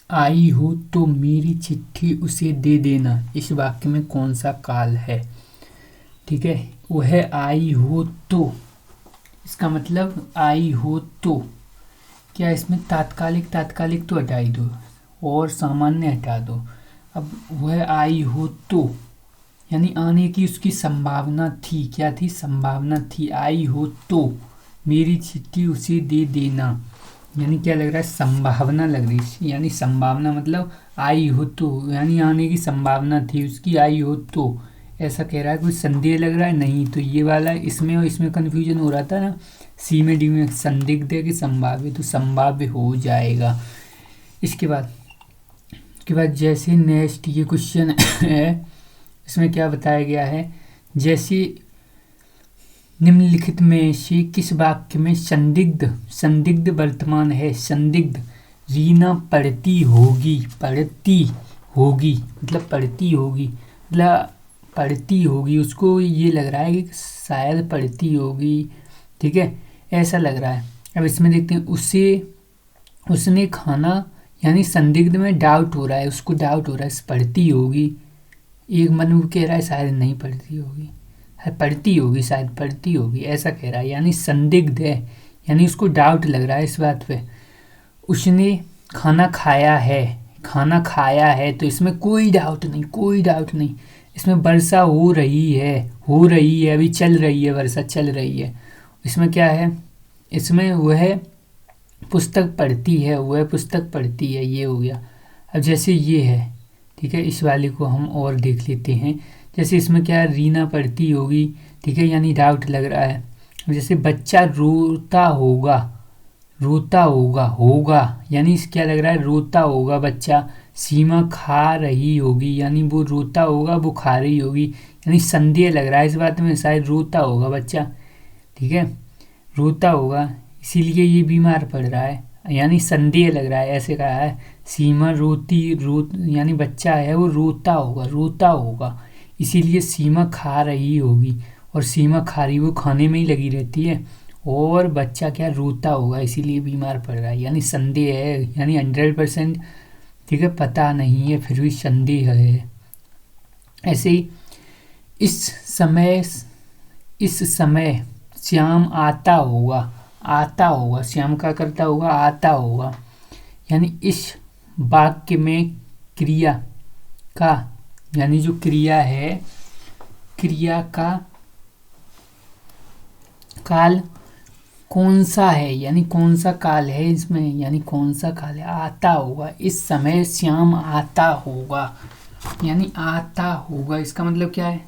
आई हो तो मेरी चिट्ठी उसे दे देना, इस वाक्य में कौन सा काल है? ठीक है, वह आई हो तो, इसका मतलब आई हो तो, क्या इसमें तात्कालिक तात्कालिक तो हटा ही दो और सामान्य हटा दो। अब वह आई हो तो यानी आने की उसकी संभावना थी, क्या थी? संभावना थी। आई हो तो मेरी चिट्ठी उसे दे देना, यानी क्या लग रहा है? संभावना लग रही है, यानी संभावना मतलब आई हो तो, यानी आने की संभावना थी उसकी, आई हो तो ऐसा कह रहा है। कोई संदेह लग रहा है? नहीं। तो ये वाला इसमें और इसमें कन्फ्यूजन हो रहा था ना, सी में डी में, संदिग्ध है कि संभाव्य, तो संभाव्य हो जाएगा। इसके बाद जैसे नेक्स्ट ये क्वेश्चन है, इसमें क्या बताया गया है? जैसे निम्नलिखित में से किस वाक्य में संदिग्ध संदिग्ध वर्तमान है? संदिग्ध, रीना पढ़ती होगी, पढ़ती होगी मतलब पढ़ती होगी, मतलब पढ़ती होगी, उसको ये लग रहा है कि शायद पढ़ती होगी। ठीक है, ऐसा लग रहा है। अब इसमें देखते हैं, उसने खाना, यानी संदिग्ध में डाउट हो रहा है, उसको डाउट हो रहा है पढ़ती होगी। एक मन वो कह रहा है शायद नहीं पढ़ती होगी, है पढ़ती होगी, शायद पढ़ती होगी, ऐसा कह रहा है, यानी संदिग्ध है, यानी उसको डाउट लग रहा है इस बात पे। उसने खाना खाया है, खाना खाया है, तो इसमें कोई डाउट नहीं, कोई डाउट नहीं। इसमें वर्षा हो रही है, हो रही है, अभी चल रही है, वर्षा चल रही है। इसमें क्या है? इसमें वह पुस्तक पढ़ती है, वह पुस्तक पढ़ती है, ये हो गया। अब जैसे ये है, ठीक है, इस वाले को हम और देख लेते हैं। जैसे इसमें क्या है? रीना पढ़ती होगी, ठीक है, यानी डाउट लग रहा है। अब जैसे बच्चा रोता होगा, रोता होगा, होगा यानी क्या लग रहा है? रोता होगा बच्चा। सीमा खा रही होगी, यानी वो रोता होगा, वो खा रही होगी, यानी संदेह लग रहा है इस बात में, शायद रोता होगा बच्चा। ठीक है, रोता होगा, इसीलिए ये बीमार पड़ रहा है, यानी संदेह लग रहा है, ऐसे कहा है। सीमा यानी बच्चा है वो रोता होगा, रोता होगा, इसीलिए सीमा खा रही होगी, और सीमा खा रही, वो खाने में ही लगी रहती है, और बच्चा क्या रोता होगा, इसीलिए बीमार पड़ रहा है, यानी संदेह है, यानी 100%। ठीक है, पता नहीं है फिर भी संदेह है। ऐसे ही इस समय, इस समय श्याम आता होगा, आता होगा, श्याम का करता होगा, आता होगा, यानी इस वाक्य में क्रिया का, यानी जो क्रिया है, क्रिया का काल कौन सा है, यानी कौन सा काल है इसमें, यानी कौन सा काल है? आता होगा, इस समय श्याम आता होगा, यानी आता होगा, इसका मतलब क्या है?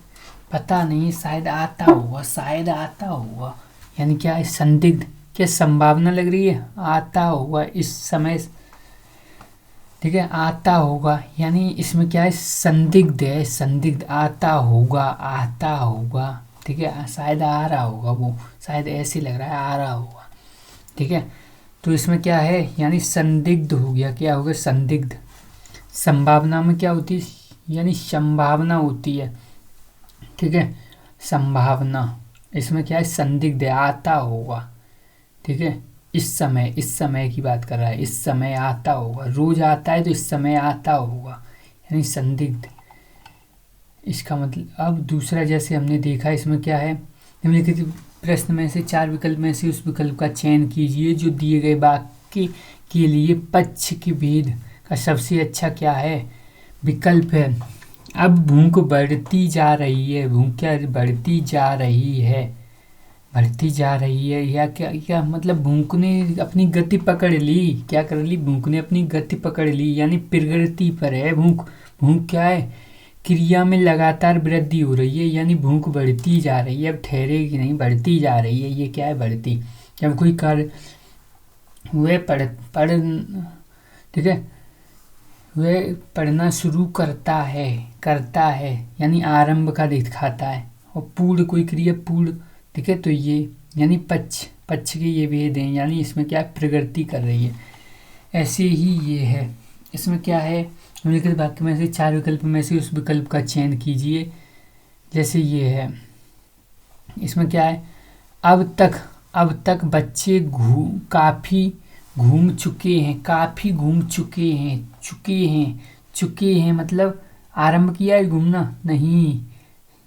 पता नहीं, शायद आता होगा, शायद आता होगा, यानी क्या है? संदिग्ध, क्या संभावना लग रही है? आता होगा इस समय, ठीक है, आता होगा, यानी इसमें क्या है? संदिग्ध है, संदिग्ध, आता होगा, आता होगा, ठीक है, शायद आ रहा होगा, वो शायद ऐसे लग रहा है आ रहा होगा। ठीक है, तो इसमें क्या है? यानी संदिग्ध हो गया, क्या हो गया? संदिग्ध। संभावना में क्या होती है? यानी संभावना होती है, ठीक है, संभावना। इसमें क्या है? संदिग्ध है, आता होगा, ठीक है, इस समय, इस समय की बात कर रहा है, इस समय आता होगा, रोज आता है तो इस समय आता होगा, यानी संदिग्ध। इसका मतलब, अब दूसरा जैसे हमने देखा, इसमें क्या है? निम्नलिखित प्रश्न में से 4 विकल्प में से उस विकल्प का चयन कीजिए जो दिए गए वाक्य के लिए पक्ष के भेद का सबसे अच्छा क्या है? विकल्प है, अब भूख बढ़ती जा रही है, भूख क्या बढ़ती जा रही है, बढ़ती जा रही है, या क्या, क्या मतलब भूख ने अपनी गति पकड़ ली, क्या कर ली? भूख ने अपनी गति पकड़ ली, यानी प्रगति पर है भूख। भूख क्या है? क्रिया में लगातार वृद्धि हो रही है, यानी भूख बढ़ती जा रही है, अब ठहरेगी नहीं, बढ़ती जा रही है, ये क्या है? बढ़ती। जब कोई कार्य वह पढ़ ठीक है, वह पढ़ना शुरू करता है, यानी आरंभ का दिखाता है, और पूर्ण कोई क्रिया, पूर्ण, ठीक है, तो ये यानी पक्ष के ये भेद हैं, यानी इसमें क्या प्रगति कर रही है। ऐसे ही ये है, इसमें क्या है? निम्नलिखित वाक्य में से 4 विकल्प में से उस विकल्प का चयन कीजिए। जैसे ये है, इसमें क्या है? अब तक बच्चे काफ़ी घूम चुके हैं, काफी घूम चुके हैं, चुके हैं मतलब आरंभ किया है घूमना नहीं,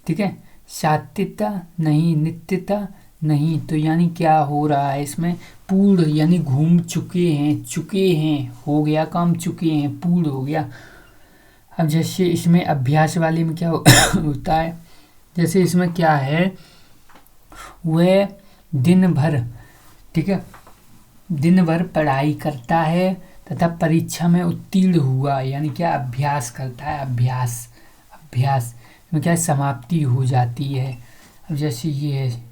ठीक है। सात्यता नहीं, नित्यता नहीं, तो यानी क्या हो रहा है इसमें, पूर्ण यानी घूम चुके हैं हो गया काम, चुके हैं पूर्ण हो गया। अब जैसे इसमें अभ्यास वाले में क्या होता है, जैसे इसमें क्या है, वह दिन भर, ठीक है, दिन भर पढ़ाई करता है तथा परीक्षा में उत्तीर्ण हुआ, यानी क्या अभ्यास करता है, अभ्यास में क्या समाप्ति हो जाती है। अब जैसे ये है,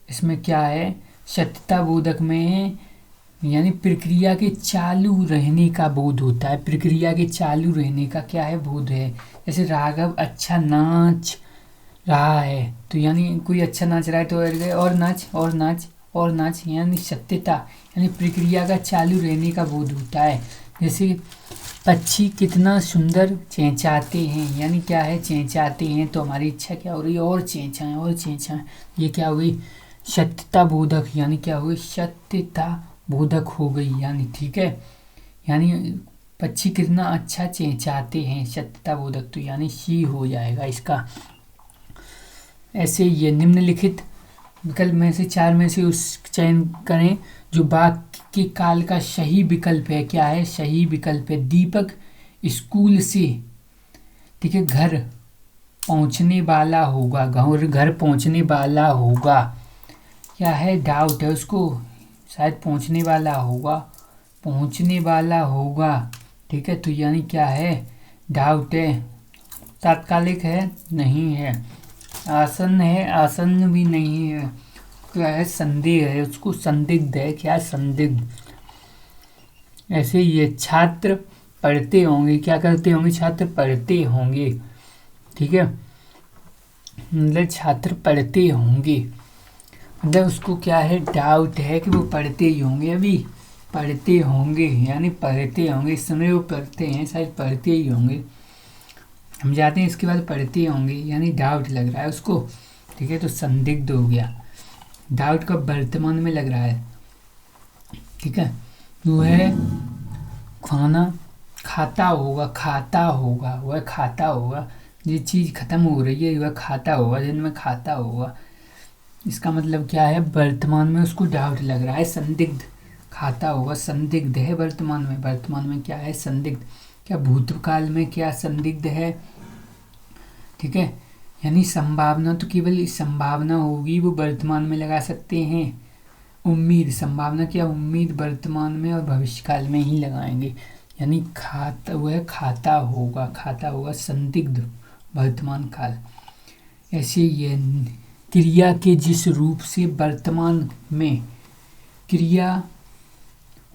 इसमें क्या है, सत्यता बोधक में यानी प्रक्रिया के चालू रहने का बोध होता है, प्रक्रिया के चालू रहने का क्या है, बोध है। जैसे राघव अच्छा नाच रहा है, तो यानी कोई अच्छा नाच रहा है तो और नाच और नाच और नाच, यानी सत्यता यानी प्रक्रिया का चालू रहने का बोध होता है। जैसे पक्षी कितना सुंदर चेंचाते हैं, यानी क्या है, चेंचाते हैं, तो हमारी इच्छा क्या हो रही है, और चेंचाएं और चेंचाएं, ये क्या हो गई, सत्यता बोधक, यानी क्या हो गई, सत्यता बोधक हो गई, यानी ठीक है, यानी पक्षी कितना अच्छा चेंचाते हैं, सत्यता बोधक, तो यानी सी हो जाएगा इसका। ऐसे ये निम्नलिखित विकल्प में से 4 में से उस चयन करें जो वाक्य के काल का सही विकल्प है। क्या है, सही विकल्प है, दीपक स्कूल से, ठीक है, घर पहुंचने वाला होगा, घर पहुंचने वाला होगा, क्या है, डाउट है उसको, शायद पहुंचने वाला होगा, ठीक है, तो यानी क्या है, डाउट है, तात्कालिक है, नहीं है, आसन्न है, आसन्न भी नहीं है, क्या है, संदेह है, उसको संदिग्ध है, क्या संदिग्ध। ऐसे ये छात्र पढ़ते होंगे, क्या करते होंगे, छात्र पढ़ते होंगे, ठीक है, मतलब छात्र पढ़ते होंगे, मतलब उसको क्या है, डाउट है कि वो पढ़ते ही होंगे, अभी पढ़ते होंगे, यानी पढ़ते होंगे, इस समय वो पढ़ते हैं, शायद पढ़ते ही होंगे, हम जाते हैं इसके बाद पढ़ते होंगे, यानी डाउट लग रहा है उसको, ठीक है, तो संदिग्ध हो गया, डाउट का वर्तमान में लग रहा है, ठीक है। वह खाना खाता होगा, वह खाता होगा, ये चीज़ खत्म हो रही है, वह खाता होगा, दिन में खाता होगा, इसका मतलब क्या है, वर्तमान में उसको डाउट लग रहा है, संदिग्ध, खाता होगा, संदिग्ध है वर्तमान में क्या है, संदिग्ध, क्या भूतकाल में क्या संदिग्ध है, ठीक है, यानी संभावना तो केवल संभावना होगी, वो वर्तमान में लगा सकते हैं, उम्मीद, संभावना क्या, उम्मीद वर्तमान में और भविष्यकाल में ही लगाएंगे, यानी वह खाता होगा, संदिग्ध वर्तमान काल। ऐसे ये क्रिया के जिस रूप से वर्तमान में क्रिया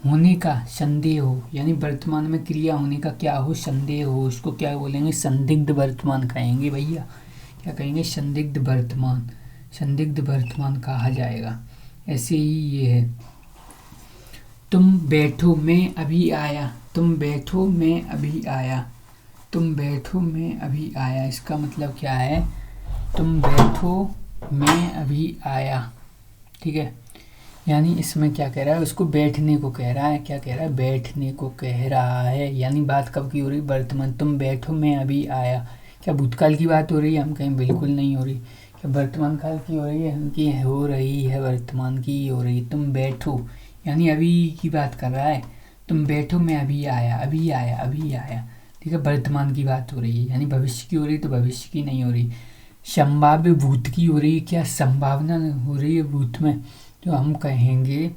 होने का संदेह हो, यानी वर्तमान में क्रिया होने का क्या हो, संदेह हो, उसको क्या बोलेंगे, संदिग्ध वर्तमान कहेंगे भैया, क्या कहेंगे, संदिग्ध वर्तमान कहा जाएगा। ऐसे ही ये है, तुम बैठो मैं अभी आया, इसका मतलब क्या है, तुम बैठो मैं अभी आया, ठीक है, यानी इसमें क्या कह रहा है, उसको बैठने को कह रहा है, क्या कह रहा है, बैठने को कह रहा है, यानी बात कब की हो रही, वर्तमान, तुम बैठो मैं अभी आया, क्या भूतकाल की बात हो रही है, हम कहीं बिल्कुल नहीं हो रही, क्या वर्तमान काल की हो रही है, उनकी हो रही है, वर्तमान की हो रही, तुम बैठो यानी अभी की बात कर रहा है, तुम बैठो मैं अभी आया, ठीक है, वर्तमान की बात हो रही है, यानी भविष्य की हो रही तो भविष्य की नहीं हो रही, संभाव्य भूत की हो रही है, क्या संभावना हो रही है भूत में, तो हम कहेंगे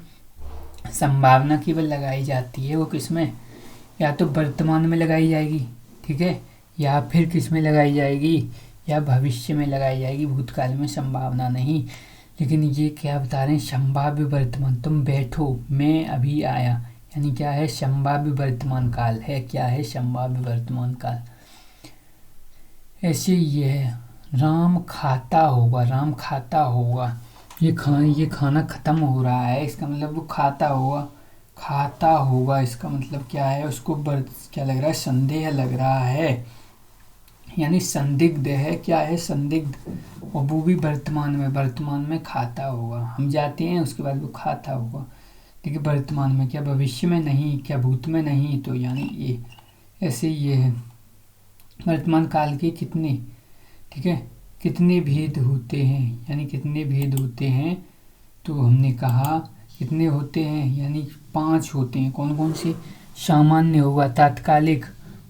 संभावना केवल लगाई जाती है, वो किसमें, या तो वर्तमान में लगाई जाएगी, ठीक है, या फिर किस में लगाई जाएगी, या भविष्य में लगाई जाएगी, भूतकाल में संभावना नहीं। लेकिन ये क्या बता रहे हैं, संभाव्य वर्तमान, तुम बैठो मैं अभी आया, यानी क्या है, संभाव्य वर्तमान काल है, क्या है, संभाव्य वर्तमान काल। ऐसे ये है, राम खाता होगा, ये खाना खत्म हो रहा है, इसका मतलब वो खाता होगा, इसका मतलब क्या है, उसको क्या लग रहा है, संदेह लग रहा है, यानी संदिग्ध है, क्या है, संदिग्ध, और वो भी वर्तमान में खाता होगा, हम जाते हैं उसके बाद वो खाता होगा, ठीक है, वर्तमान में, क्या भविष्य में नहीं, क्या भूत में नहीं, तो यानी ये ऐसे ये है। वर्तमान काल के कितने, ठीक है, कितने भेद होते हैं, यानी कितने भेद होते हैं, तो हमने कहा कितने होते हैं, यानी 5 होते हैं। कौन कौन से? सामान्य होगा, तात्कालिक,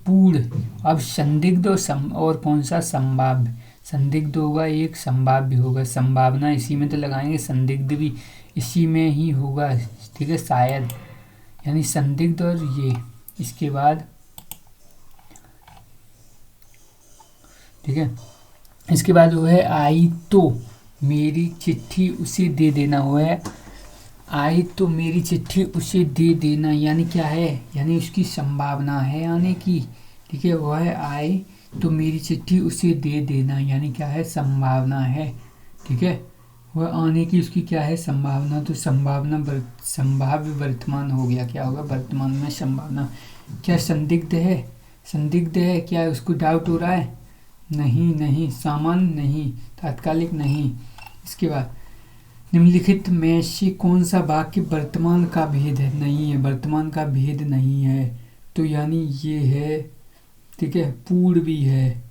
पूर्ण, अब संदिग्ध और कौन सा? संभाव्य। संदिग्ध होगा एक, संभाव्य होगा। संभावना इसी में तो लगाएंगे, संदिग्ध भी इसी में ही होगा, ठीक है, शायद, यानी संदिग्ध और ये। इसके बाद ठीक है, इसके बाद वो है आई तो मेरी चिट्ठी उसे दे देना। वो है आई तो मेरी चिट्ठी उसे दे देना, यानी क्या है, यानी उसकी संभावना है आने की, ठीक है। वो है आई तो मेरी चिट्ठी उसे दे देना, यानी क्या है, संभावना है, ठीक है। वह आने की उसकी क्या है, संभावना। तो संभाव्य वर्तमान हो गया, क्या होगा, वर्तमान में संभावना। क्या संदिग्ध है? संदिग्ध है, क्या उसको डाउट हो रहा है? नहीं नहीं, सामान्य नहीं, तात्कालिक नहीं। इसके बाद निम्नलिखित में से कौन सा वाक्य वर्तमान का भेद है? नहीं है, वर्तमान का भेद नहीं है, तो यानी ये है, ठीक है, पूर्ण भी है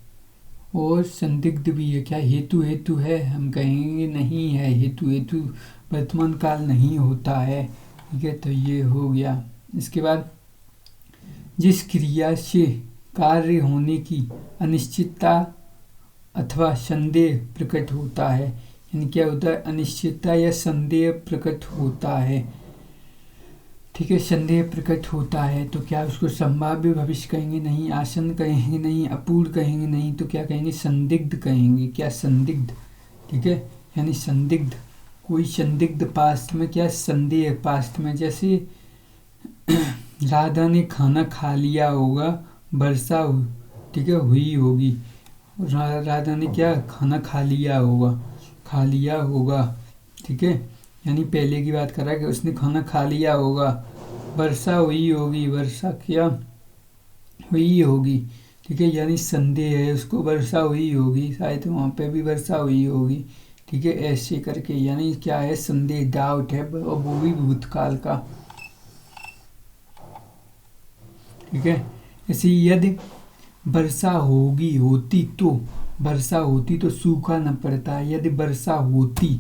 और संदिग्ध भी है। क्या हेतु हेतु है? हम कहेंगे नहीं है, हेतु हेतु वर्तमान काल नहीं होता है, ठीक है, तो ये हो गया। इसके बाद जिस क्रिया से कार्य होने की अनिश्चितता अथवा संदेह प्रकट होता है, यानी क्या होता है, अनिश्चितता या संदेह प्रकट होता है, ठीक है, संदेह प्रकट होता है, तो क्या उसको संभाव्य भविष्य कहेंगे? नहीं। आसन कहेंगे? नहीं। अपूर्ण कहेंगे? नहीं। तो क्या कहेंगे? संदिग्ध कहेंगे। क्या? संदिग्ध, ठीक है, यानी संदिग्ध, कोई संदिग्ध पास्ट में, क्या संदेह पास्ट में, जैसे राधा ने खाना खा लिया होगा, वर्षा, ठीक है, हुई होगी। राधा ने क्या खाना खा लिया होगा, ठीक है, यानी पहले की बात कर रहा है कि उसने खाना खा लिया होगा, वर्षा हुई होगी, वर्षा क्या हुई होगी, ठीक है, यानी संदेह है उसको, वर्षा हुई होगी, शायद वहाँ पे भी वर्षा हुई होगी, ठीक है, ऐसे करके, यानी क्या है, संदेह, डाउट है, और वो भी भूतकाल का, ठीक है। ऐसे यदि वर्षा होती तो सूखा न पड़ता, यदि वर्षा होती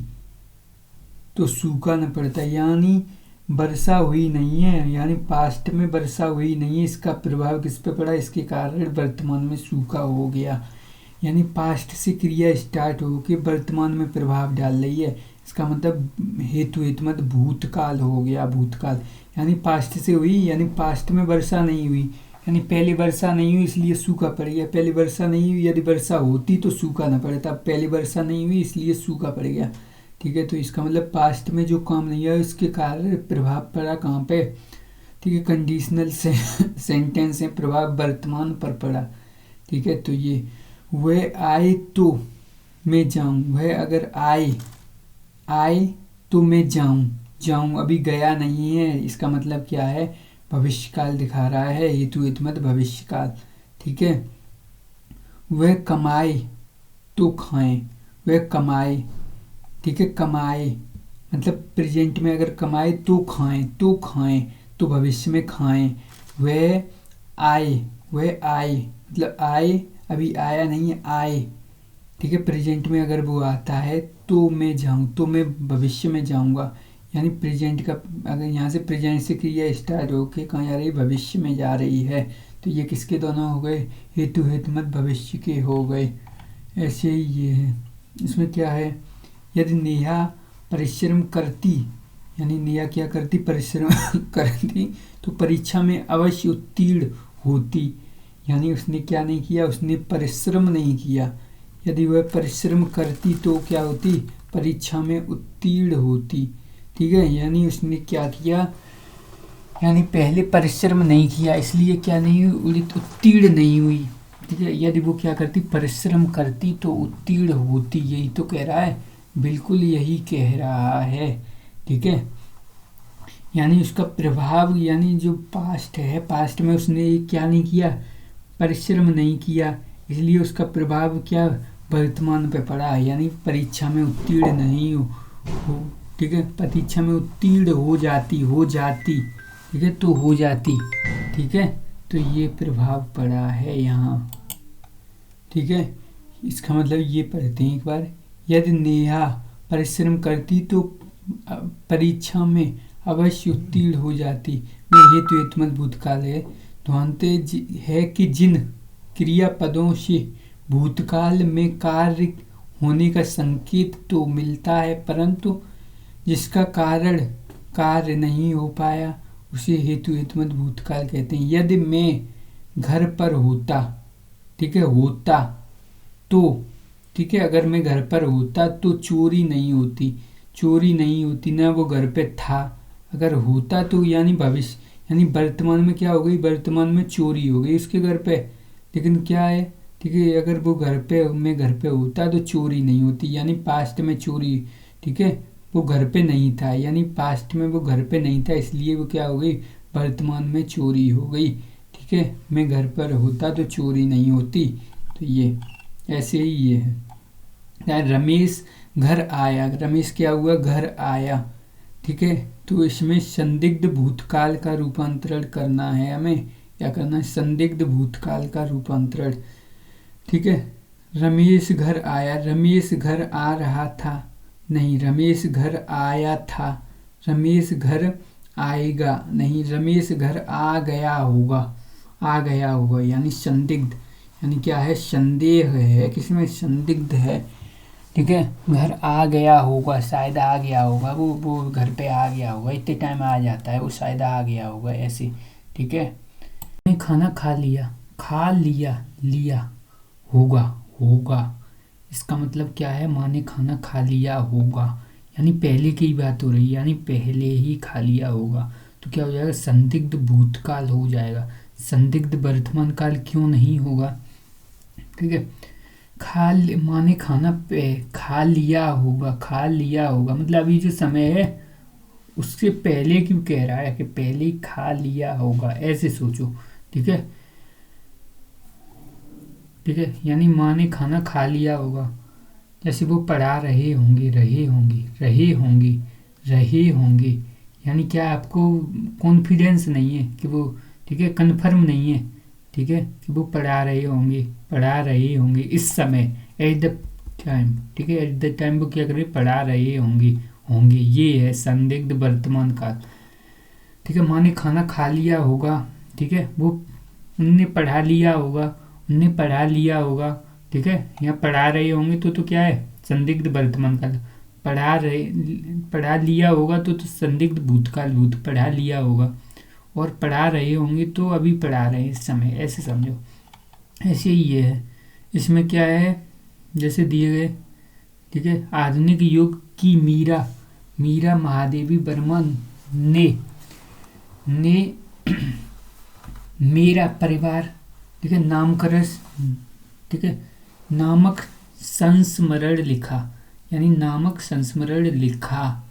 तो सूखा न पड़ता, यानी वर्षा हुई नहीं है, यानी पास्ट में वर्षा हुई नहीं है, इसका प्रभाव किस पे पड़ा, इसके कारण वर्तमान में सूखा हो गया, यानी पास्ट से क्रिया स्टार्ट होकर वर्तमान में प्रभाव डाल रही है, इसका मतलब हेतु मतलब भूतकाल हो गया, भूतकाल, यानी पास्ट से हुई, यानी पास्ट में वर्षा नहीं हुई, यानी पहले वर्षा नहीं हुई इसलिए सूखा पड़ गया, पहले वर्षा नहीं हुई, यदि वर्षा होती तो सूखा न पड़ता, पहले वर्षा नहीं हुई इसलिए सूखा पड़ गया, ठीक है। तो इसका मतलब पास्ट में जो काम नहीं है उसके कारण प्रभाव पड़ा कहाँ पे, ठीक है, कंडीशनल सेंटेंस से प्रभाव वर्तमान पर पड़ा, ठीक है। तो ये वह आए तो मैं जाऊं, वह अगर आए तो मैं जाऊं, अभी गया नहीं है, इसका मतलब क्या है, भविष्य काल दिखा रहा है, हेतु मतलब भविष्य काल, ठीक है। वह कमाए तो खाएं, वह कमाए, ठीक है, कमाए मतलब प्रेजेंट में अगर कमाए तो खाएं, तो भविष्य में खाएं। वह आए मतलब आए, अभी आया नहीं है, आए, ठीक है, प्रेजेंट में अगर वो आता है तो मैं जाऊं, तो मैं भविष्य में जाऊंगा, यानी प्रेजेंट का, अगर यहाँ से प्रेजेंट से क्रिया स्टार्ट होके कहाँ जा रही है, भविष्य में जा रही है, तो ये किसके दोनों हो गए, हेतु मत भविष्य के हो गए। ऐसे ही ये है, इसमें क्या है, यदि नेहा परिश्रम करती, यानी नेहा क्या करती, परिश्रम करती तो परीक्षा में अवश्य उत्तीर्ण होती, यानी उसने क्या नहीं किया, उसने परिश्रम नहीं किया, यदि वह परिश्रम करती तो क्या होती, परीक्षा में उत्तीर्ण होती, ठीक है, यानी उसने क्या किया, यानी पहले परिश्रम नहीं किया इसलिए क्या नहीं हुई, उत्तीर्ण नहीं हुई, ठीक है, यदि वो क्या करती, परिश्रम करती तो उत्तीर्ण होती, यही तो कह रहा है, बिल्कुल यही कह रहा है, ठीक है, यानी उसका प्रभाव, यानी जो पास्ट है, पास्ट में उसने क्या नहीं किया, परिश्रम नहीं किया, इसलिए उसका प्रभाव क्या वर्तमान पे पड़ा, यानी परीक्षा में उत्तीर्ण नहीं ठीक है, परीक्षा में उत्तीर्ण हो जाती, ठीक है, तो हो जाती, ठीक है, तो ये प्रभाव पड़ा है यहाँ, ठीक है। इसका मतलब ये पढ़ते हैं एक बार, यदि नेहा परिश्रम करती तो परीक्षा में अवश्य उत्तीर्ण हो जाती में हेतु हेतुमत भूतकाल है। ध्वंत है कि जिन क्रियापदों से भूतकाल में कार्य होने का संकेत तो मिलता है परंतु जिसका कारण कार्य नहीं हो पाया उसे हेतु हेतुमत भूतकाल कहते हैं। यदि मैं घर पर होता, ठीक है, होता तो, ठीक है, अगर मैं घर पर होता तो चोरी नहीं होती, ना वो घर पे था। अगर होता तो यानी भविष्य, यानी वर्तमान में क्या हो गई, वर्तमान में चोरी हो गई उसके घर पे, लेकिन क्या है, ठीक है, अगर वो मैं घर पे होता तो चोरी नहीं होती, यानी पास्ट में चोरी, ठीक है, वो घर पे नहीं था, यानी पास्ट में वो घर पे नहीं था, इसलिए वो क्या हो गई, वर्तमान में चोरी हो गई, ठीक है। मैं घर पर होता तो चोरी नहीं होती, तो ये ऐसे ही ये है। रमेश घर आया, रमेश क्या हुआ, घर आया, ठीक है, तो इसमें संदिग्ध भूतकाल का रूपांतरण करना है हमें, क्या करना है, संदिग्ध भूतकाल का रूपांतरण, ठीक है। रमेश घर आया, रमेश घर आ रहा था नहीं, रमेश घर आया था। रमेश घर आएगा नहीं, रमेश घर आ गया होगा, यानी संदिग्ध, यानी क्या है, संदेह है, किसमें संदिग्ध है, ठीक है। घर आ गया होगा, शायद आ गया होगा, वो घर पे आ गया होगा, इतने टाइम आ जाता है, वो शायद आ गया होगा, ऐसे, ठीक है। खाना खा लिया होगा, इसका मतलब क्या है, माँ ने खाना खा लिया होगा, यानी पहले की बात हो रही है, यानी पहले ही खा लिया होगा, तो क्या हो जाएगा, संदिग्ध भूतकाल हो जाएगा। संदिग्ध वर्तमान काल क्यों नहीं होगा, ठीक है। माँ ने खाना खा लिया होगा, मतलब अभी जो समय है उससे पहले क्यों कह रहा है कि पहले ही खा लिया होगा, ऐसे सोचो, ठीक है, ठीक है, यानी माँ ने खाना खा लिया होगा, जैसे वो पढ़ा रहे होंगे, यानी क्या आपको कॉन्फिडेंस नहीं है कि वो, ठीक है, कन्फर्म नहीं है, ठीक है, कि वो पढ़ा रहे होंगे इस समय, एट द टाइम, ठीक है, एट द टाइम वो क्या कर रहे, पढ़ा रहे होंगे, ये है संदिग्ध वर्तमान काल, ठीक है। माँ ने खाना खा लिया होगा, ठीक है, वो उनने पढ़ा लिया होगा, ठीक है, यहाँ पढ़ा रहे होंगे तो क्या है, संदिग्ध वर्तमान काल, पढ़ा लिया होगा तो संदिग्ध भूतकाल, पढ़ा लिया होगा, और पढ़ा रहे होंगे तो अभी पढ़ा रहे हैं इस समय, ऐसे समझो, ऐसे ही ये है। इसमें क्या है, जैसे दिए गए, ठीक है, आधुनिक युग की मीरा महादेवी वर्मा ने मेरा परिवार, ठीक है, नामकरण, ठीक है, नामक संस्मरण लिखा, यानी नामक संस्मरण लिखा,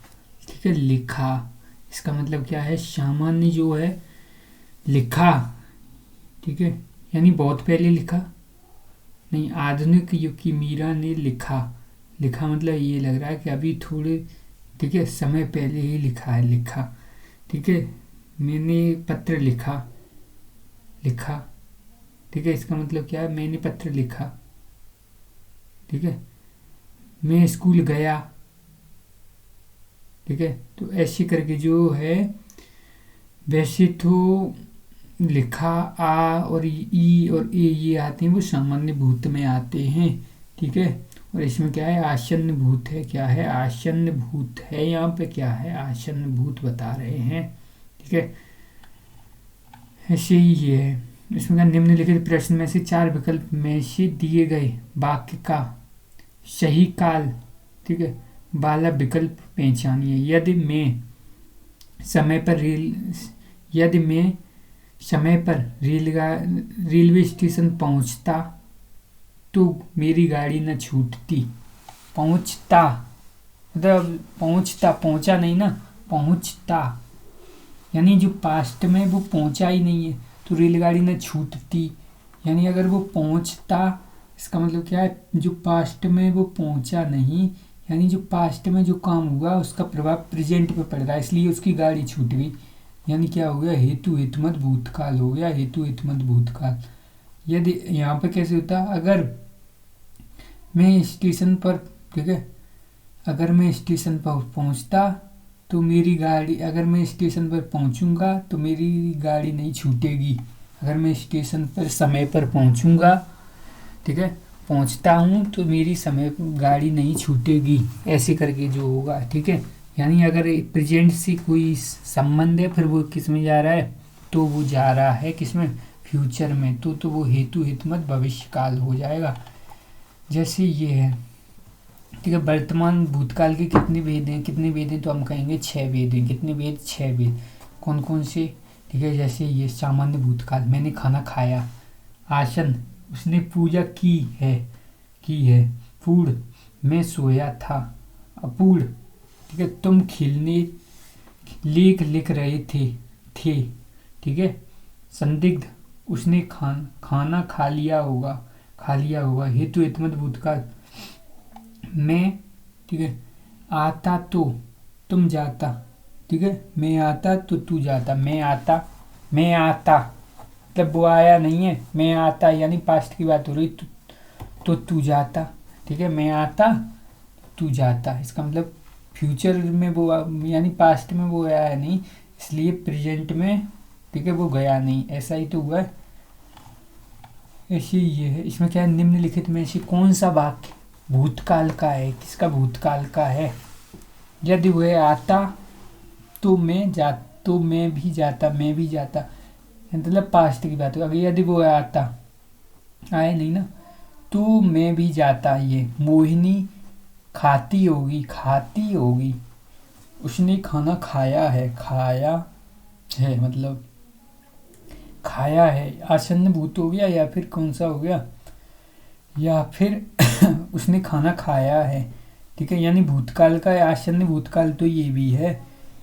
ठीक है, लिखा, इसका मतलब क्या है, सामान्य जो है लिखा, ठीक है, यानी बहुत पहले लिखा नहीं, आधुनिक युग की मीरा ने लिखा मतलब ये लग रहा है कि अभी थोड़े, ठीक है, समय पहले ही लिखा, ठीक है। मैंने पत्र लिखा, ठीक है, इसका मतलब क्या है, मैंने पत्र लिखा, ठीक है। मैं स्कूल गया, ठीक है, तो ऐसे करके जो है, वैसे तो लिखा आ और ई और ए ये आते हैं, वो सामान्य भूत में आते हैं, ठीक है। और इसमें क्या है, आसन्न भूत है, क्या है, आसन्न भूत है, यहाँ पे क्या है, आसन्न भूत बता रहे हैं, ठीक है, ऐसे ही ये है। इसमें निम्नलिखित प्रश्न में से 4 विकल्प में से दिए गए वाक्य का सही काल, ठीक है, वाला विकल्प पहचानिए। यदि मैं समय पर रेलवे स्टेशन पहुंचता तो मेरी गाड़ी न छूटती। पहुंचता मतलब पहुंचा नहीं ना, पहुंचता, यानी जो पास्ट में वो पहुंचा ही नहीं है तो रेलगाड़ी न छूटती, यानी अगर वो पहुंचता, इसका मतलब क्या है, जो पास्ट में वो पहुंचा नहीं, यानी जो पास्ट में जो काम हुआ उसका प्रभाव प्रेजेंट पे पड़ रहा है, इसलिए उसकी गाड़ी छूट गई। यानी क्या हो गया, हेतु हेतुमत भूतकाल हो गया, हेतु हेतुमत भूतकाल। यदि यहाँ पे कैसे होता, अगर मैं स्टेशन पर, ठीक है, अगर मैं स्टेशन पर पहुंचता तो मेरी गाड़ी, अगर मैं स्टेशन पर पहुंचूंगा तो मेरी गाड़ी नहीं छूटेगी। अगर मैं स्टेशन पर समय पर पहुंचूंगा, ठीक है, पहुंचता हूं तो मेरी समय गाड़ी नहीं छूटेगी, ऐसे करके जो होगा, ठीक है। यानी अगर प्रेजेंट से कोई संबंध है, फिर वो किस में जा रहा है, तो वो जा रहा है किस में, फ्यूचर में, तो वो हेतु हेतुमत भविष्य काल हो जाएगा। जैसे ये है, ठीक है, वर्तमान भूतकाल के कितने वेद हैं, कितने वेद हैं, तो हम कहेंगे 6 वेद हैं। कितने वेद, 6 वेद। कौन कौन से, ठीक है, जैसे ये सामान्य भूतकाल, मैंने खाना खाया। आसन, उसने पूजा की है। पूर्ण, मैं सोया था। अपूर्ण, ठीक है, तुम खिलने लेख लिख रहे थे, ठीक है। संदिग्ध, उसने खाना खा लिया होगा। हेतु हेतुमत भूतकाल, मैं, ठीक है, आता तो तुम जाता, ठीक है, मैं आता तो तू जाता। मैं आता मतलब वो आया नहीं है, मैं आता यानी पास्ट की बात हो रही, तो तू जाता, ठीक है, मैं आता तू जाता, इसका मतलब फ्यूचर में वो यानी पास्ट में वो आया नहीं, इसलिए प्रेजेंट में, ठीक है, वो गया नहीं, ऐसा ही तो हुआ है। ऐसे ये है, इसमें क्या है, निम्नलिखित में से कौन सा वाक्य भूतकाल का है, किसका भूतकाल का है। यदि वह आता तो मैं भी जाता, मतलब पास्ट की बात है। अगर यदि वो आता, आए नहीं ना, तो मैं भी जाता। ये मोहिनी खाती होगी, उसने खाना खाया है मतलब खाया है, आसन्न भूत हो गया, या फिर कौन सा हो गया, या फिर उसने खाना खाया है, ठीक है, यानी भूतकाल का है। आसन्न भूतकाल तो ये भी है,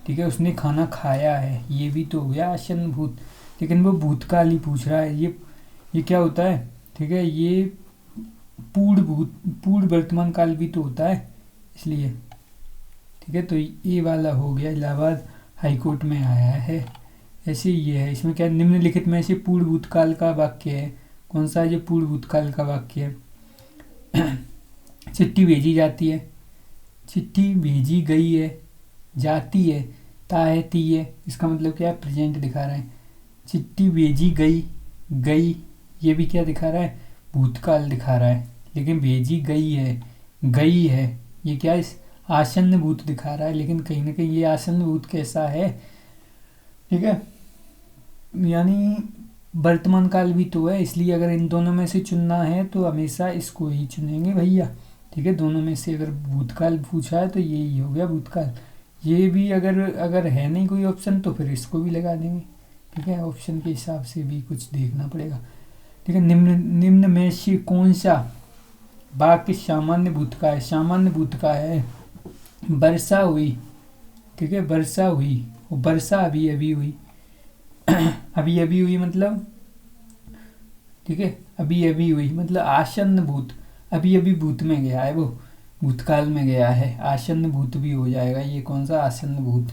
ठीक है, उसने खाना खाया है, ये भी तो हो गया आसन्न भूत, लेकिन वो भूतकाल ही पूछ रहा है। ये क्या होता है, ठीक है, ये पूर्ण वर्तमान काल भी तो होता है, इसलिए, ठीक है। तो ये वाला हो गया, इलाहाबाद हाईकोर्ट में आया है। ऐसे ये है, इसमें क्या, निम्नलिखित में से पूर्ण भूतकाल का वाक्य है, कौन सा है जो पूर्ण भूतकाल का वाक्य है। चिट्ठी भेजी जाती है, चिट्ठी भेजी गई है, जाती है, ता है, ती है, इसका मतलब क्या है, प्रेजेंट दिखा रहा है। चिट्ठी भेजी गई, ये भी क्या दिखा रहा है, भूतकाल दिखा रहा है, लेकिन भेजी गई है, ये क्या है, आसन्न भूत दिखा रहा है, लेकिन कहीं ना कहीं ये आसन्न भूत कैसा है, ठीक है, यानी वर्तमान काल भी तो है, इसलिए अगर इन दोनों में से चुनना है तो हमेशा इसको ही चुनेंगे भैया, ठीक है। दोनों में से अगर भूतकाल पूछा है तो यही हो गया भूतकाल। ये भी अगर है नहीं कोई ऑप्शन तो फिर इसको भी लगा देंगे, ठीक है, ऑप्शन के हिसाब से भी कुछ देखना पड़ेगा, ठीक है। निम्न में से कौन सा वाक्य सामान्य भूत का है, सामान्य भूत का है। वर्षा हुई, ठीक है, वर्षा हुई, वर्षा अभी अभी हुई। अभी अभी हुई मतलब, ठीक है, अभी अभी हुई मतलब आसन्न भूत, अभी अभी भूत में गया है, वो भूतकाल में गया है, आसन्न भूत भी हो जाएगा। ये कौन सा, आसन्न भूत,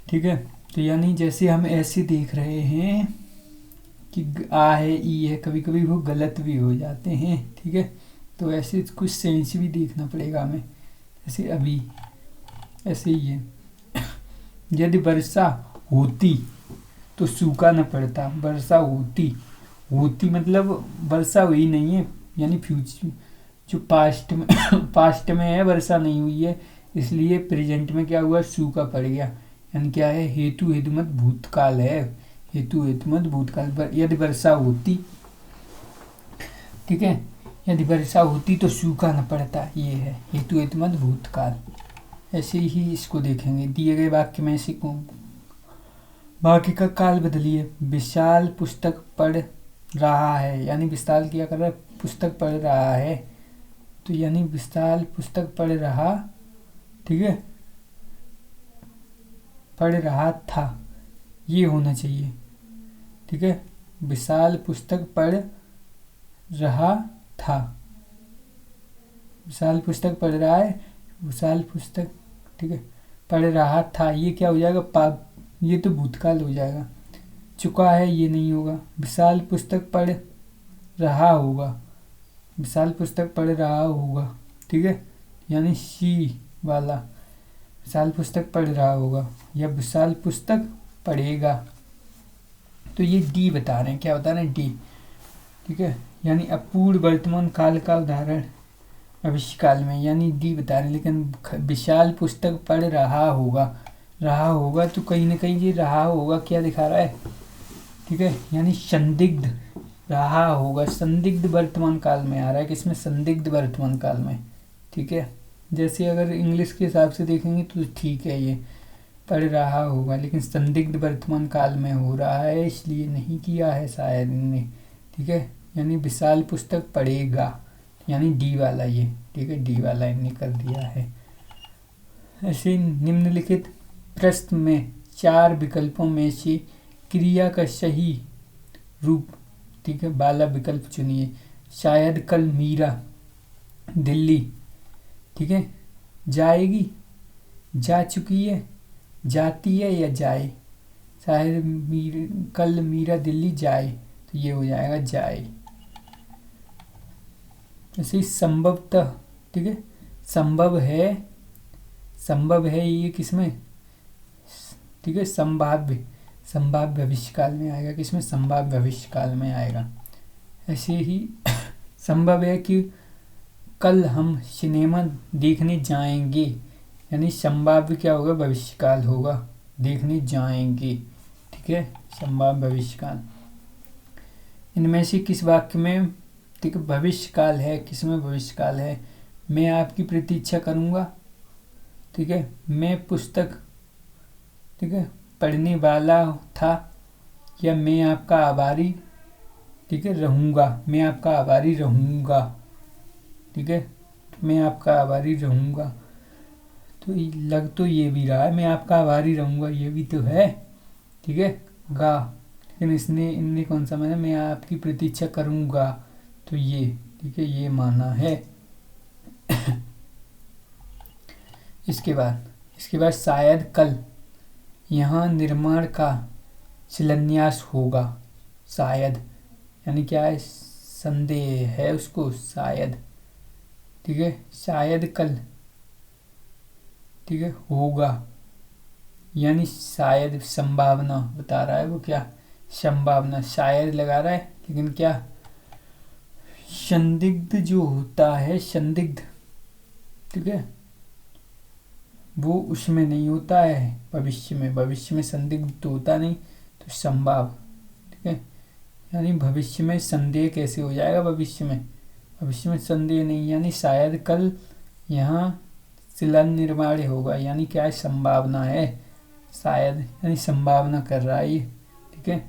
ठीक है। तो यानी जैसे हम ऐसे देख रहे हैं कि आ है, ई है, कभी कभी वो गलत भी हो जाते हैं, ठीक है। तो ऐसे कुछ सेंस भी देखना पड़ेगा हमें, जैसे अभी ऐसे ही है। यदि वर्षा होती तो सूखा न पड़ता, वर्षा होती मतलब वर्षा हुई नहीं है, यानी फ्यूचर जो पास्ट में पास्ट में है, वर्षा नहीं हुई है, इसलिए प्रेजेंट में क्या हुआ, सूखा पड़ गया, यानी क्या है, हेतु हेतुमत भूतकाल है, हेतु हेतुमत भूतकाल। यदि वर्षा होती, ठीक है, यदि वर्षा होती तो सूखा न पड़ता, ये है हेतु हेतुमत भूतकाल। ऐसे ही इसको देखेंगे, दिए गए वाक्य में से वाक्य का काल बदलिए। विशाल पुस्तक पढ़ रहा है, यानी विशाल क्या कर रहा है, पुस्तक पढ़ रहा है, तो यानी विशाल पुस्तक पढ़ रहा, ठीक है, पढ़ रहा था, ये होना चाहिए, ठीक है। विशाल पुस्तक पढ़ रहा था, विशाल पुस्तक पढ़ रहा है, विशाल पुस्तक, ठीक है, पढ़ रहा था, ये क्या हो जाएगा, पाप, ये तो भूतकाल हो जाएगा। चुका है, ये नहीं होगा। विशाल पुस्तक पढ़ रहा होगा, विशाल पुस्तक पढ़ रहा होगा, ठीक है, यानी सी वाला, विशाल पुस्तक पढ़ रहा होगा या विशाल पुस्तक पढ़ेगा। तो ये डी बता रहे हैं, क्या बता रहे हैं, डी, ठीक है, यानी अपूर्ण वर्तमान काल का उदाहरण भविष्य काल में, यानी डी बता रहे हैं। लेकिन विशाल पुस्तक पढ़ रहा होगा, रहा होगा तो कहीं ना कहीं ये रहा होगा क्या दिखा रहा है, ठीक है, यानी संदिग्ध, रहा होगा संदिग्ध वर्तमान काल में आ रहा है, किसमें, संदिग्ध वर्तमान काल में, ठीक है। जैसे अगर इंग्लिश के हिसाब से देखेंगे तो ठीक है, ये पढ़ रहा होगा, लेकिन संदिग्ध वर्तमान काल में हो रहा है, इसलिए नहीं किया है शायद इनने, ठीक है, यानी विशाल पुस्तक पढ़ेगा, यानी डी वाला ये, ठीक है, डी वाला इनने कर दिया है। ऐसे निम्नलिखित प्रश्न में 4 विकल्पों में से क्रिया का सही रूप, ठीक है, वाला विकल्प चुनिए। शायद कल मीरा दिल्ली, ठीक है, जाएगी, जा चुकी है, जाती है या जाए, शायद कल मीरा दिल्ली जाए, तो ये हो जाएगा जाए। ऐसे ही संभवतः, ठीक है, संभव है, संभव है ये किसमें, ठीक है, संभाव्य, संभाव्य भविष्यकाल में आएगा, किसमें, संभाव्य भविष्यकाल में आएगा। ऐसे ही संभव है कि कल हम सिनेमा देखने जाएंगे, यानी संभाव्य क्या होगा, भविष्यकाल होगा, देखने जाएंगे, ठीक है, संभाव्य भविष्यकाल। इनमें से किस वाक्य में, ठीक है, भविष्यकाल है, किसमें भविष्यकाल है, मैं आपकी प्रतीक्षा करूंगा, ठीक है, मैं पुस्तक, ठीक है, पढ़ने वाला था, या मैं आपका आभारी, ठीक है, रहूंगा, मैं आपका आभारी रहूंगा, ठीक है, मैं आपका आभारी रहूंगा, तो लग तो ये भी रहा है, मैं आपका आभारी रहूंगा, ये भी तो है, ठीक है, गा, लेकिन इसने, इनने कौन सा माना, मैं आपकी प्रतीक्षा करूंगा, तो ये, ठीक है, ये माना है। इसके बाद शायद कल यहाँ निर्माण का शिलान्यास होगा, शायद, यानी क्या है, संदेह है उसको, शायद, ठीक है, शायद कल, ठीक है, होगा, यानी शायद संभावना बता रहा है वो, क्या, संभावना, शायद लगा रहा है, लेकिन क्या, संदिग्ध जो होता है, संदिग्ध, ठीक है, वो उसमें नहीं होता है, भविष्य में संदिग्ध तो होता नहीं, तो संभाव, ठीक है, यानी भविष्य में संदेह कैसे हो जाएगा, भविष्य में संदेह नहीं, यानी शायद कल यहाँ शिलान्यास होगा, यानी क्या है, संभावना है, शायद यानी संभावना कर रहा है ये, ठीक है,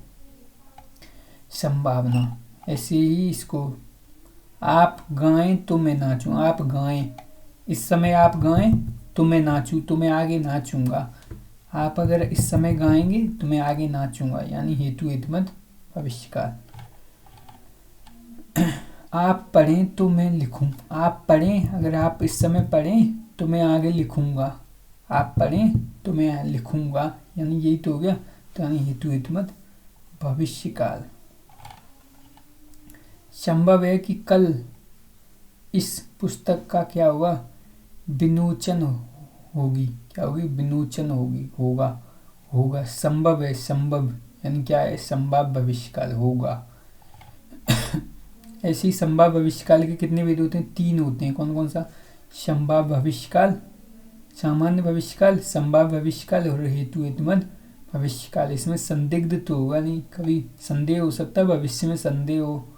संभावना। ऐसे ही इसको, आप गाएं तो मैं नाचूं, आप गाएं, इस समय आप गाएं तो मैं नाचूं, तो मैं आगे नाचूंगा, आप अगर इस समय गाएंगे तो मैं आगे नाचूंगा, यानी हेतु हितमत भविष्यकाल। आप पढ़ें तो मैं लिखूं, आप पढ़ें, अगर आप इस समय पढ़ें तो मैं आगे लिखूंगा, आप पढ़ें तो मैं लिखूंगा, यानी यही तो हो गया, तो यानी हेतु हितमत भविष्यकाल। संभव है कि कल इस पुस्तक का क्या होगा, विमोचन होगी, क्या होगी, विमोचन होगी, होगा, संभव है, संभव यानी क्या है, संभाव्य भविष्यकाल होगा। ऐसे ही संभाव्य भविष्यकाल के कितने भेद होते हैं, 3 होते हैं, कौन कौन सा, संभाव्य भविष्यकाल, सामान्य भविष्यकाल, संभाव्य भविष्यकाल और हेतु हितमत भविष्यकाल। इसमें संदिग्ध तो होगा नहीं, कभी संदेह हो सकता है, भविष्य में संदेह हो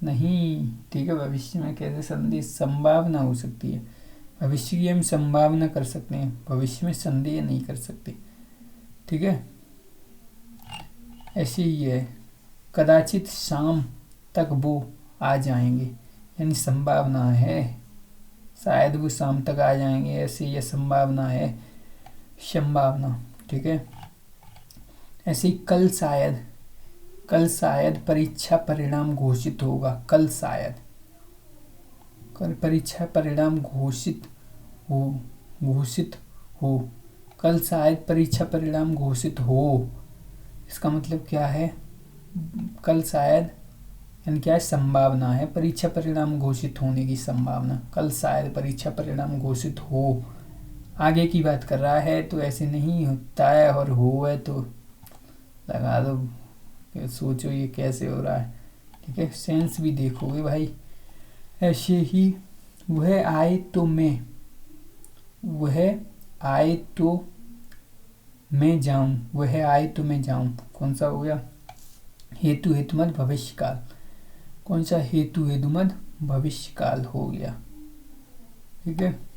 नहीं, ठीक है, भविष्य में कैसे संदेह, संभावना हो सकती है, भविष्य की हम संभावना कर सकते हैं, भविष्य में संदेह नहीं कर सकते, ठीक है। ऐसे ही है, कदाचित शाम तक वो आ जाएंगे, यानी संभावना है, शायद वो शाम तक आ जाएंगे, ऐसे ये संभावना है, संभावना, ठीक है। ऐसे ही कल शायद परीक्षा परिणाम घोषित होगा, कल शायद, कल परीक्षा परिणाम हो घोषित हो। कल शायद परीक्षा परिणाम घोषित हो, इसका मतलब क्या है? कल शायद यानी क्या है? संभावना है परीक्षा परिणाम घोषित होने की संभावना। कल शायद परीक्षा परिणाम घोषित हो, आगे की बात कर रहा है, तो ऐसे नहीं होता है। और हो है तो लगा दो, सोचो ये कैसे हो रहा है। ठीक है, सेंस भी देखोगे भाई। ऐसे ही वह आए तो मैं जाऊं, वह आए तो मैं जाऊं, कौन सा हो गया? हेतु हेतुमत भविष्य काल। कौन सा हेतु हेतुमत भविष्य काल हो गया। ठीक है।